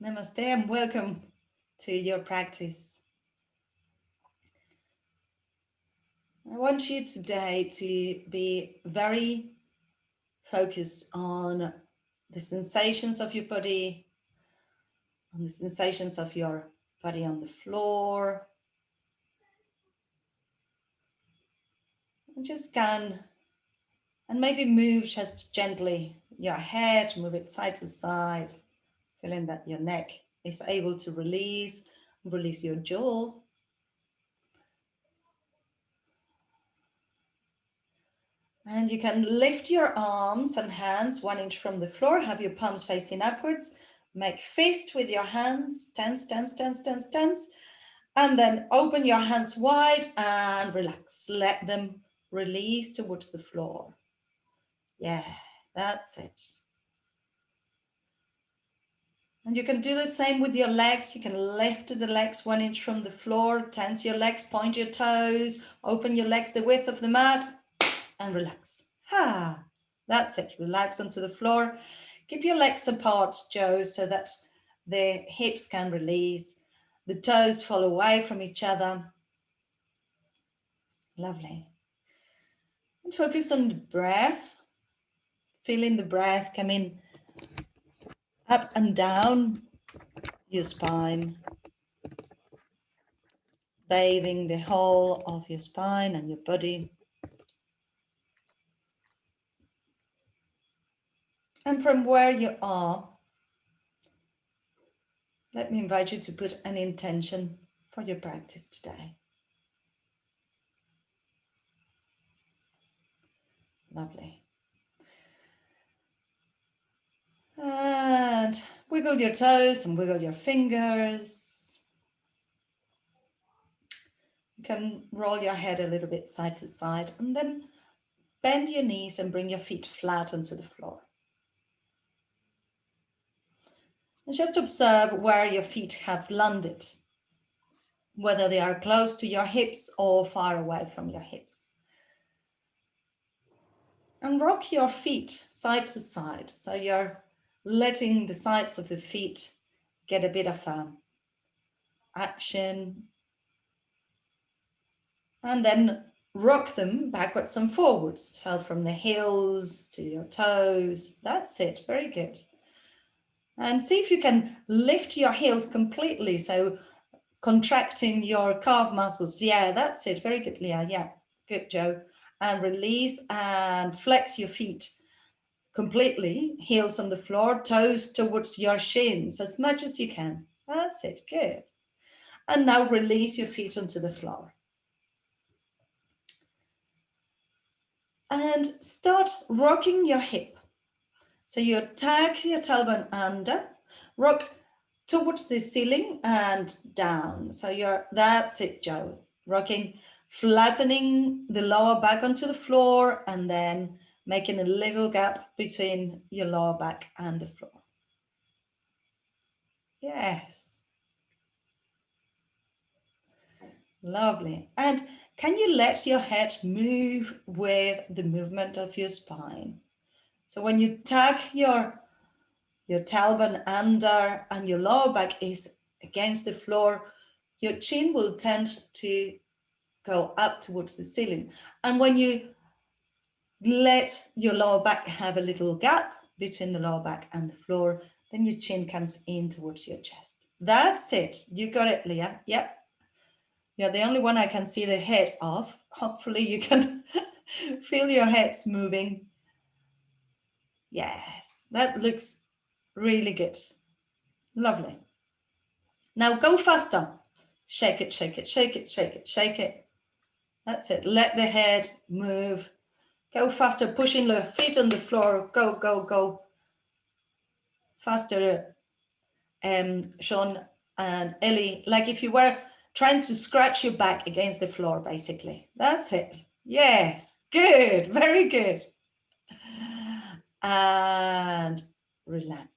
Namaste and welcome to your practice. I want you today to be very focused on the sensations of your body, on the sensations of your body on the floor, and just scan and maybe move just gently your head, move it side to side, feeling that your neck is able to release your jaw. And you can lift your arms and hands 1 inch from the floor, have your palms facing upwards, make fist with your hands, tense, tense, tense, tense, tense, and then open your hands wide and relax. Let them release towards the floor. Yeah, that's it. And you can do the same with your legs. You can lift the legs 1 inch from the floor, tense your legs, point your toes, open your legs the width of the mat, and relax. That's it. Relax onto the floor. Keep your legs apart, Joe, so that the hips can release. The toes fall away from each other. Lovely. And focus on the breath. Feeling the breath coming up and down your spine. Bathing the whole of your spine and your body. And from where you are, let me invite you to put an intention for your practice today. Lovely. And wiggle your toes and wiggle your fingers. You can roll your head a little bit side to side and then bend your knees and bring your feet flat onto the floor. And just observe where your feet have landed, whether they are close to your hips or far away from your hips. And rock your feet side to side. So you're letting the sides of the feet get a bit of action. And then rock them backwards and forwards. So from the heels to your toes. That's it. Very good. And see if you can lift your heels completely. So contracting your calf muscles. Yeah, that's it. Very good, Leah. Yeah, good, Joe. And release and flex your feet completely. Heels on the floor, toes towards your shins as much as you can. That's it. Good. And now release your feet onto the floor. And start rocking your hip. So you tag your tailbone under, rock towards the ceiling and down. So that's it, Joe. Rocking, flattening the lower back onto the floor and then making a little gap between your lower back and the floor. Yes. Lovely. And can you let your head move with the movement of your spine? So when you tuck your tailbone under and your lower back is against the floor, your chin will tend to go up towards the ceiling. And when you let your lower back have a little gap between the lower back and the floor, then your chin comes in towards your chest. That's it. You got it, Leah. Yep. You're the only one I can see the head of. Hopefully you can feel your heads moving. Yes, that looks really good. Lovely. Now go faster. Shake it, shake it, shake it, shake it, shake it. That's it. Let the head move. Go faster, pushing the feet on the floor. Go, go, go. Faster, Sean and Ellie. Like if you were trying to scratch your back against the floor, basically. That's it. Yes. Good. Very good. And relax.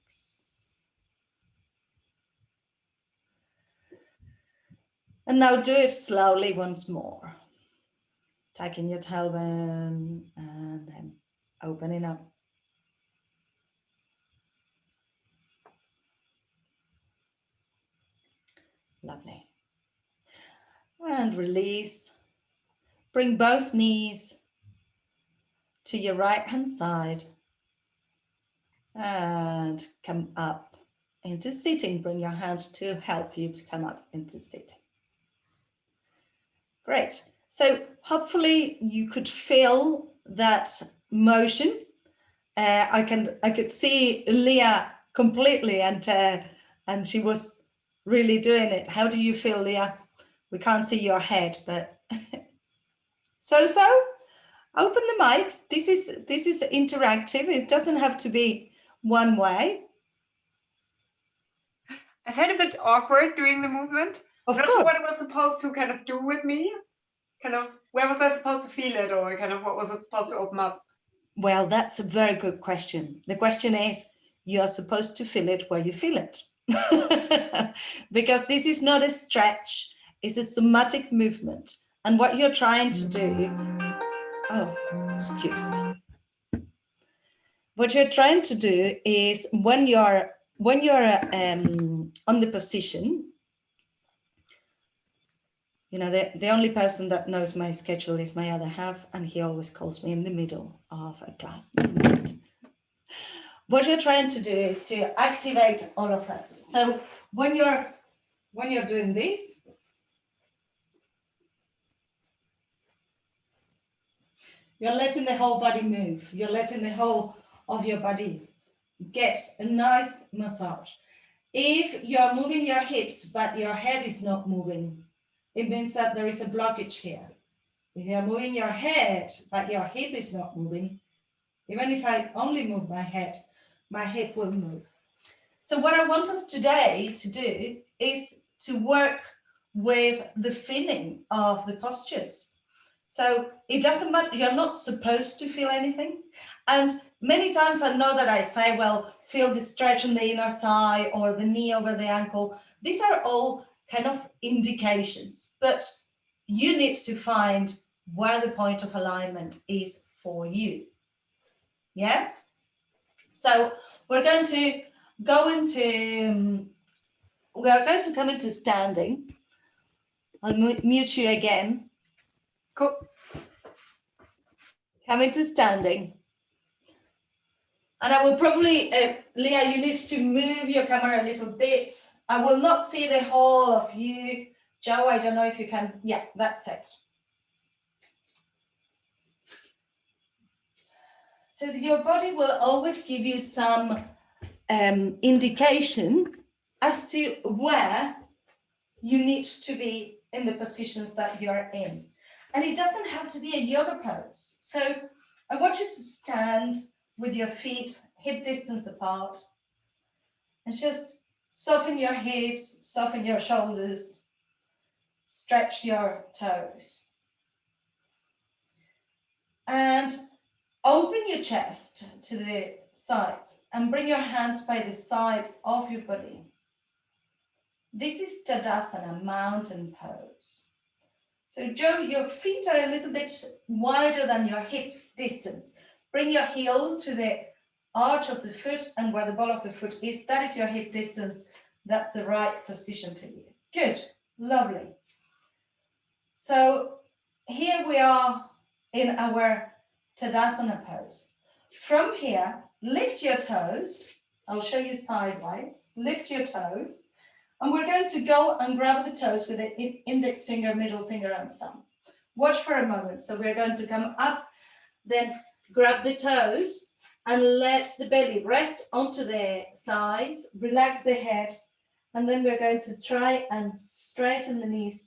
And now do it slowly once more. Tucking your tailbone and then opening up. Lovely. And release. Bring both knees to your right hand side and come up into sitting. Bring your hand to help you to come up into sitting. Great. So hopefully you could feel that motion. I could see Leah completely, and she was really doing it. How do you feel, Leah? We can't see your head, but so open the mics. This is interactive. It doesn't have to be one way. I felt a bit awkward doing the movement. Of Not course. sure what it was supposed to kind of do with me. Kind of, where was I supposed to feel it, or kind of what was it supposed to open up? Well, that's a very good question. The question is, you're supposed to feel it where you feel it. Because this is not a stretch, it's a somatic movement. And what you're trying to do, oh, excuse me. What you're trying to do is when you're on the position, you know, the only person that knows my schedule is my other half, and he always calls me in the middle of a class. What you're trying to do is to activate all of that. So when you're doing this, you're letting the whole body move. You're letting the whole of your body get a nice massage. If you're moving your hips, but your head is not moving, it means that there is a blockage here. If you're moving your head, but your hip is not moving, even if I only move my head, my hip will move. So what I want us today to do is to work with the feeling of the postures. So it doesn't matter, you're not supposed to feel anything. And many times I know that I say, well, feel the stretch in the inner thigh or the knee over the ankle. These are all kind of indications, but you need to find where the point of alignment is for you. Yeah? So we're going to come into standing. I'll mute you again. Cool. Come into standing. And I will probably, Leah, you need to move your camera a little bit. I will not see the whole of you. Joe, I don't know if you can. Yeah, that's it. So your body will always give you some indication as to where you need to be in the positions that you're in. And it doesn't have to be a yoga pose. So I want you to stand with your feet hip distance apart and just soften your hips, soften your shoulders, stretch your toes. And open your chest to the sides and bring your hands by the sides of your body. This is Tadasana, mountain pose. So Joe, your feet are a little bit wider than your hip distance. Bring your heel to the arch of the foot, and where the ball of the foot is, that is your hip distance. That's the right position for you. Good, lovely. So here we are in our Tadasana pose. From here, lift your toes. I'll show you sideways. Lift your toes. And we're going to go and grab the toes with the index finger, middle finger, and thumb. Watch for a moment. So we're going to come up, then grab the toes and let the belly rest onto the thighs, relax the head, and then we're going to try and straighten the knees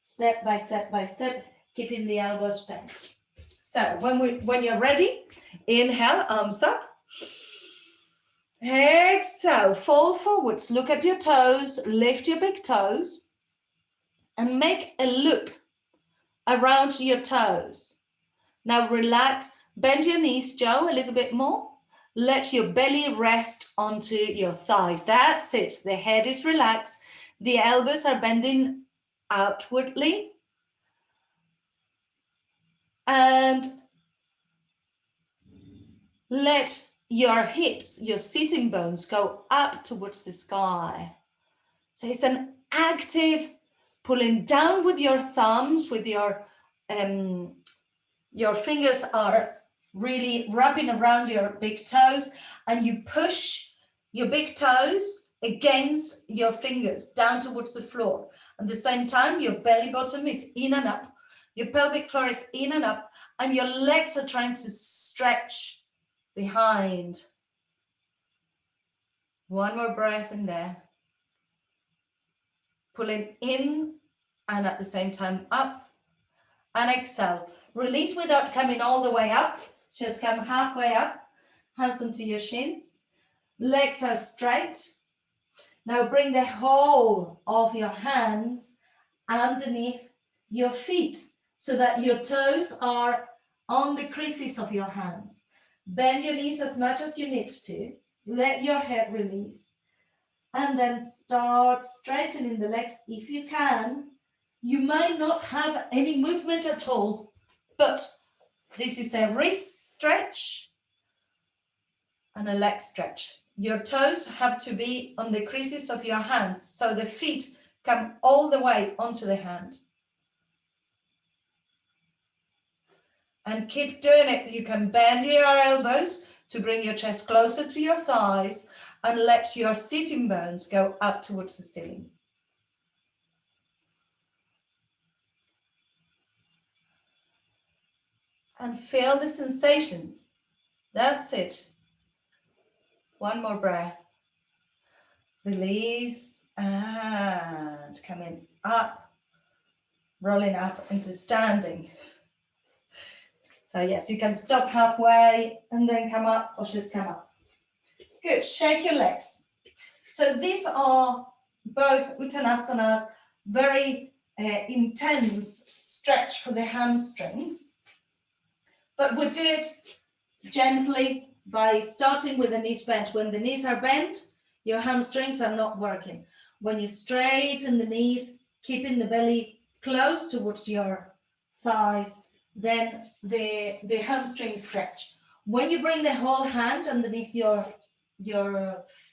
step by step by step, keeping the elbows bent. So when you're ready, inhale, arms up. Exhale, fall forwards, look at your toes, lift your big toes, and make a loop around your toes. Now relax, bend your knees, Joe, a little bit more. Let your belly rest onto your thighs. That's it. The head is relaxed. The elbows are bending outwardly. And let your hips, your sitting bones go up towards the sky. So it's an active, pulling down with your thumbs, with your fingers are really wrapping around your big toes, and you push your big toes against your fingers down towards the floor. At the same time, your belly bottom is in and up, your pelvic floor is in and up, and your legs are trying to stretch behind. One more breath in there. Pulling in and at the same time up, and exhale. Release without coming all the way up. Just come halfway up. Hands onto your shins. Legs are straight. Now bring the whole of your hands underneath your feet so that your toes are on the creases of your hands. Bend your knees as much as you need to. Let your head release. And then start straightening the legs if you can. You might not have any movement at all, but this is a wrist stretch and a leg stretch. Your toes have to be on the creases of your hands, so the feet come all the way onto the hand. And keep doing it. You can bend your elbows to bring your chest closer to your thighs and let your sitting bones go up towards the ceiling. And feel the sensations. That's it. One more breath. Release and coming up, rolling up into standing. So yes, you can stop halfway and then come up or just come up. Good, shake your legs. So these are both Uttanasana, very intense stretch for the hamstrings. But we do it gently by starting with the knees bent. When the knees are bent, your hamstrings are not working. When you straighten the knees, keeping the belly close towards your thighs, then the hamstrings stretch. When you bring the whole hand underneath your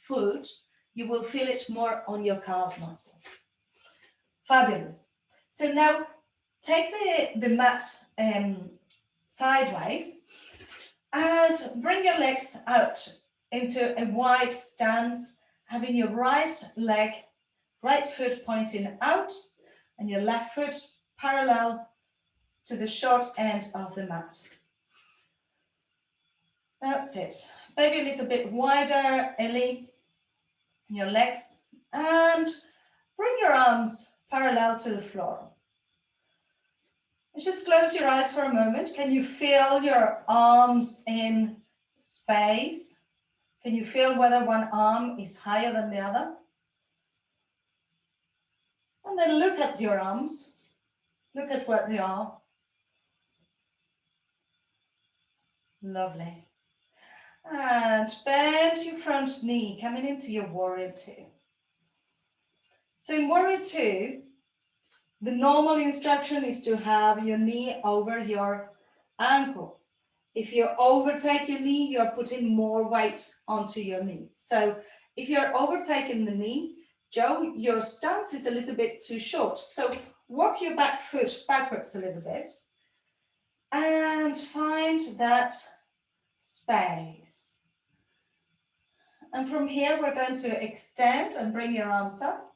foot, you will feel it more on your calf muscle. Fabulous. So now take the mat sideways and bring your legs out into a wide stance, having your right foot pointing out and your left foot parallel to the short end of the mat. That's it. Maybe a little bit wider, Ellie, your legs, and bring your arms parallel to the floor. Just close your eyes for a moment. Can you feel your arms in space? Can you feel whether one arm is higher than the other? And then look at your arms. Look at what they are. Lovely. And bend your front knee, coming into your warrior two. So in warrior two, the normal instruction is to have your knee over your ankle. If you overtake your knee, you're putting more weight onto your knee. So if you're overtaking the knee, Joe, your stance is a little bit too short. So walk your back foot backwards a little bit and find that space. And from here, we're going to extend and bring your arms up.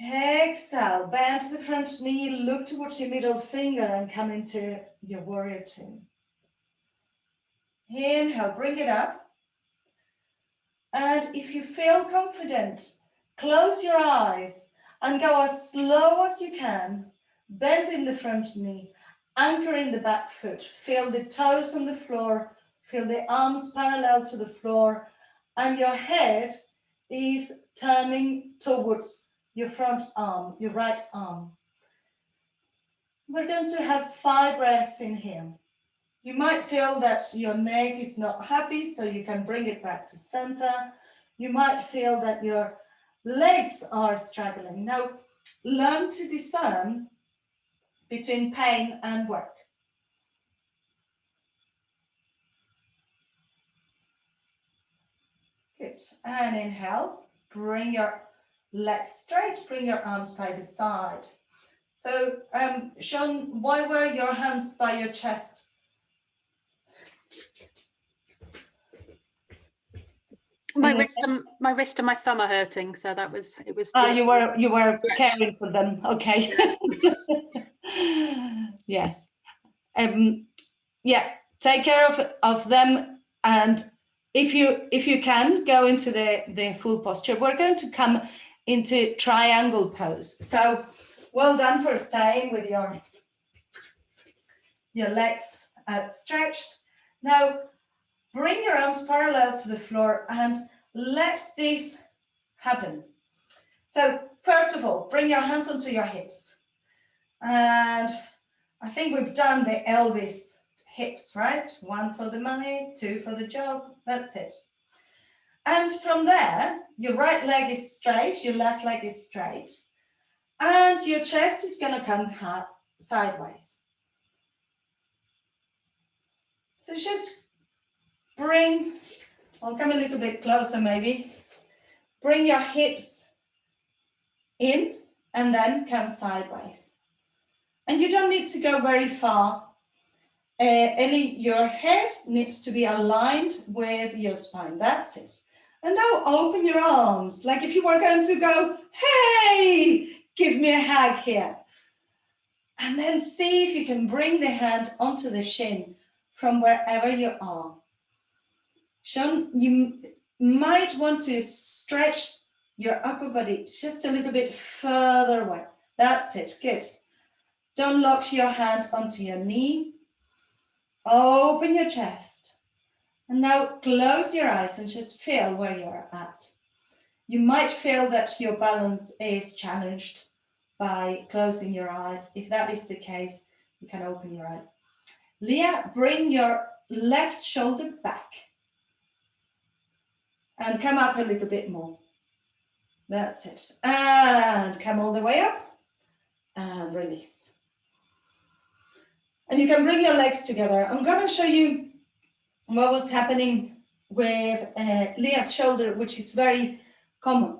Exhale, bend the front knee, look towards your middle finger and come into your warrior two. Inhale, bring it up. And if you feel confident, close your eyes and go as slow as you can, bending the front knee, anchoring the back foot. Feel the toes on the floor, feel the arms parallel to the floor, and your head is turning towards your front arm, your right arm. We're going to have 5 breaths in here. You might feel that your neck is not happy, so you can bring it back to center. You might feel that your legs are struggling. Now, learn to discern between pain and work. Good. And inhale, bring your legs straight, bring your arms by the side. So, Sean, why were your hands by your chest? My wrist and my thumb are hurting, so that was it was. You were caring for them. Okay. Yes. Yeah. Take care of them, and if you can go into the full posture, we're going to come into triangle pose. So, well done for staying with your legs outstretched. Now, bring your arms parallel to the floor and let this happen. So first of all, bring your hands onto your hips. And I think we've done the Elvis hips, right? 1 for the money, 2 for the job. That's it. And from there, your right leg is straight, your left leg is straight. And your chest is going to come sideways. So just bring, I'll come a little bit closer maybe. Bring your hips in and then come sideways. And you don't need to go very far. Your head needs to be aligned with your spine. That's it. And now open your arms, like if you were going to go, hey, give me a hug here. And then see if you can bring the hand onto the shin from wherever you are. Sean, you might want to stretch your upper body just a little bit further away. That's it, good. Don't lock your hand onto your knee. Open your chest. And now close your eyes and just feel where you're at. You might feel that your balance is challenged by closing your eyes. If that is the case, you can open your eyes. Leah, bring your left shoulder back. And come up a little bit more. That's it. And come all the way up. And release. And you can bring your legs together. I'm going to show you what was happening with Leah's shoulder, which is very common.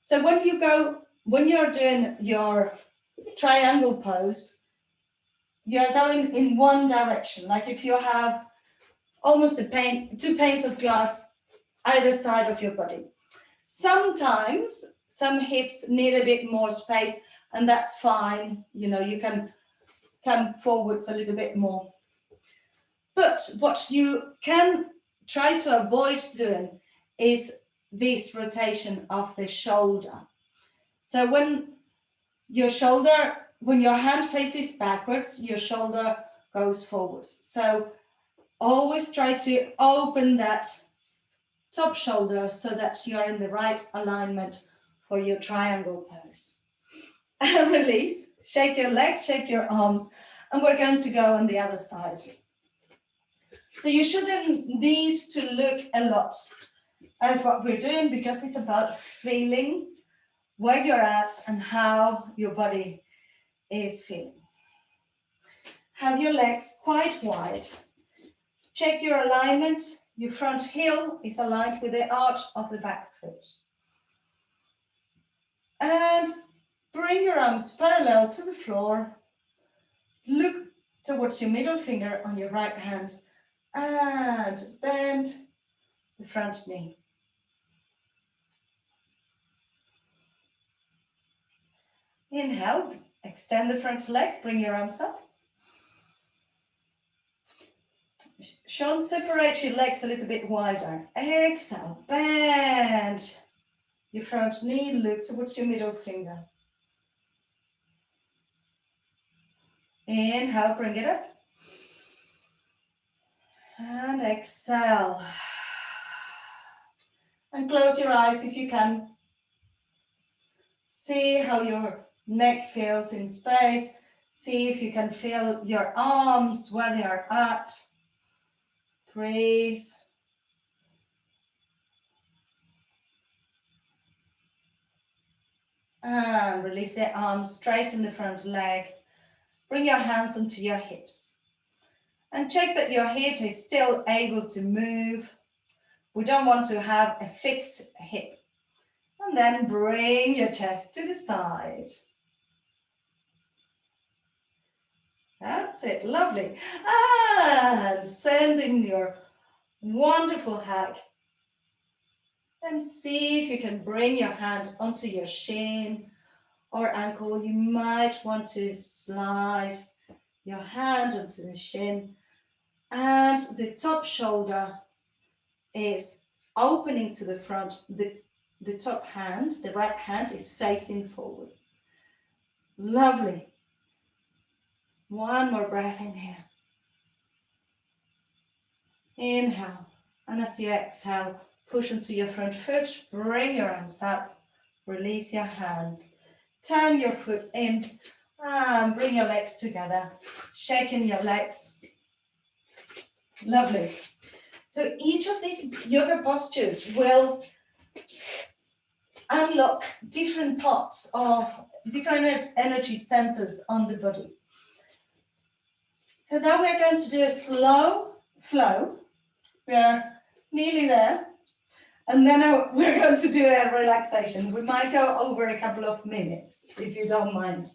So when you're doing your triangle pose, you're going in one direction. Like if you have almost 2 panes of glass either side of your body. Sometimes some hips need a bit more space, and that's fine. You know, you can come forwards a little bit more. But what you can try to avoid doing is this rotation of the shoulder. So when your hand faces backwards, your shoulder goes forwards. So always try to open that top shoulder so that you are in the right alignment for your triangle pose. And release. Shake your legs, shake your arms, and we're going to go on the other side. So you shouldn't need to look a lot at what we're doing because it's about feeling where you're at and how your body is feeling. Have your legs quite wide. Check your alignment. Your front heel is aligned with the arch of the back foot. And bring your arms parallel to the floor. Look towards your middle finger on your right hand and bend the front knee. Inhale, extend the front leg, bring your arms up. Sean, separate your legs a little bit wider. Exhale, bend your front knee, look towards your middle finger. Inhale, bring it up. And exhale. And close your eyes if you can. See how your neck feels in space. See if you can feel your arms where they are at. Breathe. And release the arms, straighten the front leg. Bring your hands onto your hips. And check that your hip is still able to move. We don't want to have a fixed hip. And then bring your chest to the side. That's it, lovely. And send in your wonderful hack. And see if you can bring your hand onto your shin or ankle. You might want to slide your hand onto the shin, and the top shoulder is opening to the front. The top hand, the right hand, is facing forward. Lovely. One more breath in here. Inhale. And as you exhale, push onto your front foot, bring your arms up, release your hands, turn your foot in, and bring your legs together, shaking your legs. Lovely. So each of these yoga postures will unlock different parts of different energy centers on the body. So now we're going to do a slow flow. We're nearly there. And then we're going to do a relaxation. We might go over a couple of minutes, if you don't mind.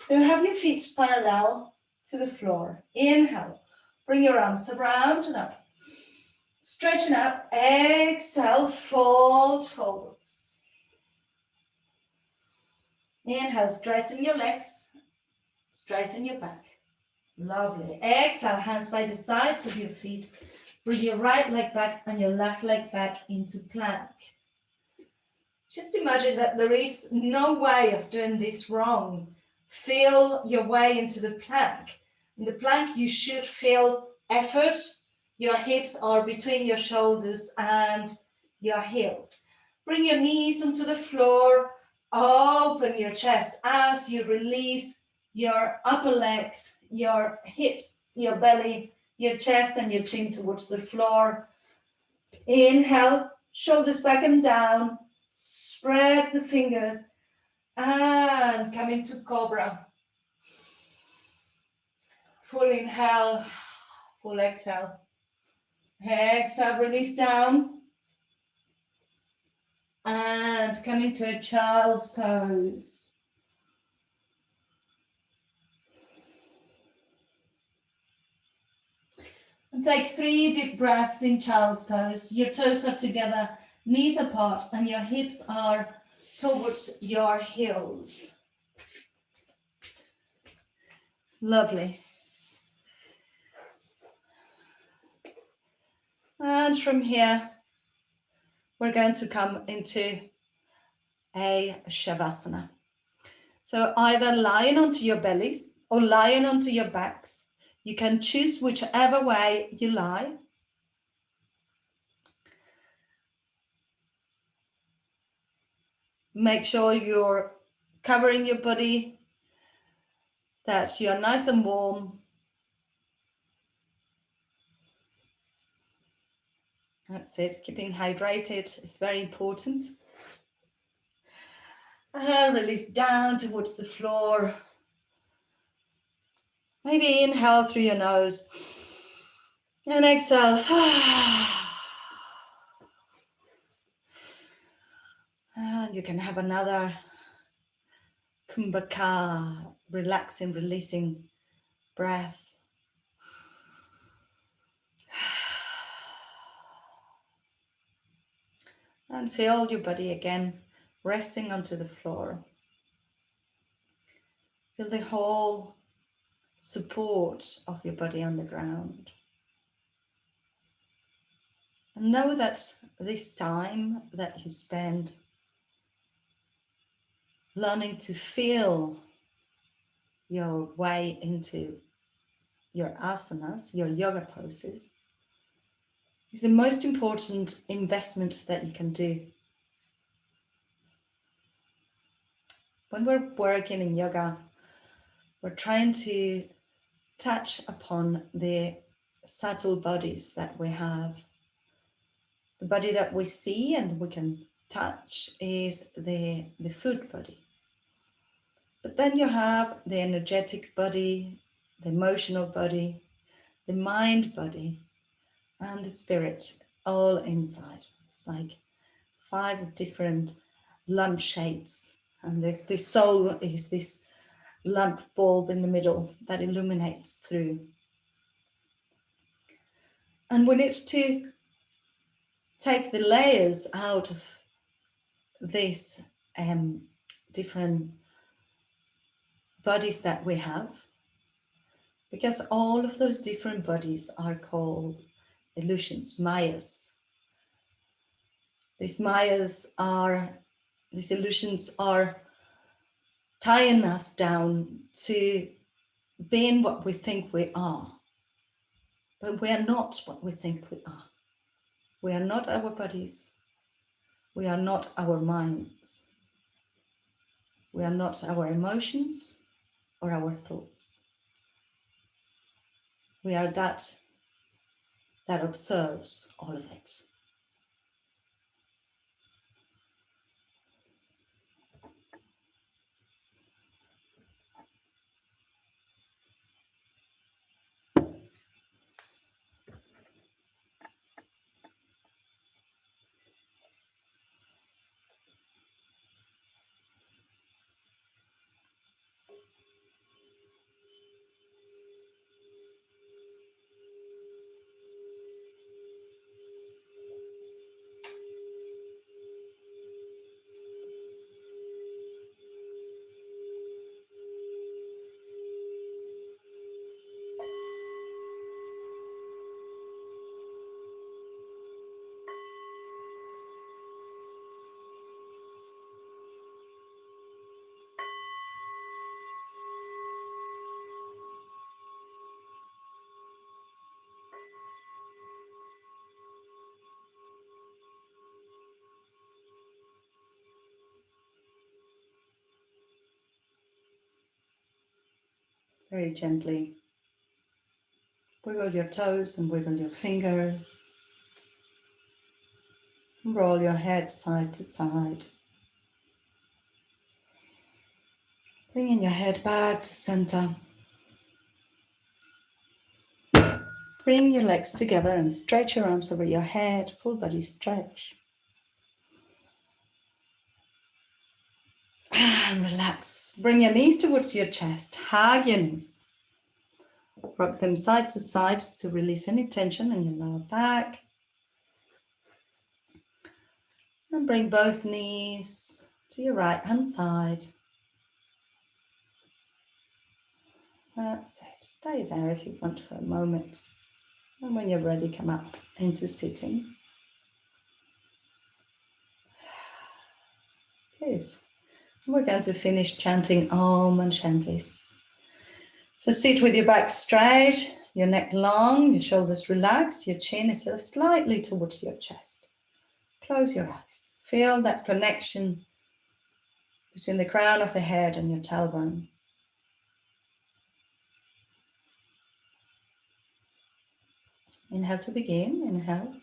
So have your feet parallel to the floor. Inhale. Bring your arms around and up. Stretching up. Exhale. Fold forwards. Inhale. Straighten your legs. Straighten your back. Lovely. Exhale. Hands by the sides of your feet. Bring your right leg back and your left leg back into plank. Just imagine that there is no way of doing this wrong. Feel your way into the plank. In the plank, you should feel effort. Your hips are between your shoulders and your heels. Bring your knees onto the floor. Open your chest as you release your upper legs, your hips, your belly, your chest and your chin towards the floor. Inhale, shoulders back and down. Spread the fingers and come into cobra. Full inhale, full exhale. Exhale, release down. And come into a child's pose. And take 3 deep breaths in child's pose. Your toes are together, knees apart, and your hips are towards your heels. Lovely. And from here, we're going to come into a Shavasana. So either lying onto your bellies or lying onto your backs. You can choose whichever way you lie. Make sure you're covering your body, that you're nice and warm. That's it. Keeping hydrated is very important. And release down towards the floor. Maybe inhale through your nose and exhale. And you can have another kumbhaka, relaxing, releasing breath. And feel your body again resting onto the floor. Feel the whole support of your body on the ground. And know that this time that you spend learning to feel your way into your asanas, your yoga poses, is the most important investment that you can do. When we're working in yoga, we're trying to touch upon the subtle bodies that we have. The body that we see and we can touch is the food body. But then you have the energetic body, the emotional body, the mind body, and the spirit all inside. It's like 5 different lamp shades, and the soul is this lamp bulb in the middle that illuminates through. And we need to take the layers out of these different bodies that we have, because all of those different bodies are called illusions, mayas. These illusions are tying us down to being what we think we are. But we are not what we think we are. We are not our bodies. We are not our minds. We are not our emotions or our thoughts. We are that observes all of it. Very gently wiggle your toes and wiggle your fingers. Roll your head side to side. Bringing your head back to center. Bring your legs together and stretch your arms over your head, full body stretch. And relax. Bring your knees towards your chest. Hug your knees. Rock them side to side to release any tension in your lower back. And bring both knees to your right hand side. That's it. Stay there if you want for a moment. And when you're ready, come up into sitting. Good. We're going to finish chanting Om and Shantis. So sit with your back straight, your neck long, your shoulders relaxed, your chin is slightly towards your chest. Close your eyes. Feel that connection between the crown of the head and your tailbone. Inhale to begin. Inhale.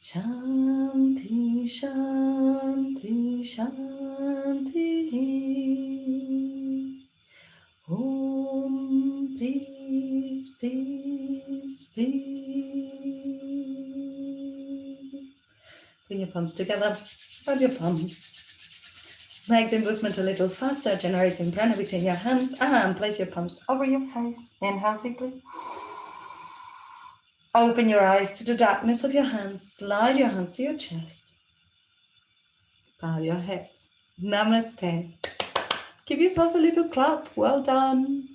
Shanti, Shanti, Shanti. Om, peace, peace, peace. Bring your palms together, rub your palms. Make the movement a little faster, generating prana between your hands, and place your palms over your face. Inhale deeply. Open your eyes to the darkness of your hands. Slide your hands to your chest. Bow your heads. Namaste. Give yourselves a little clap. Well done.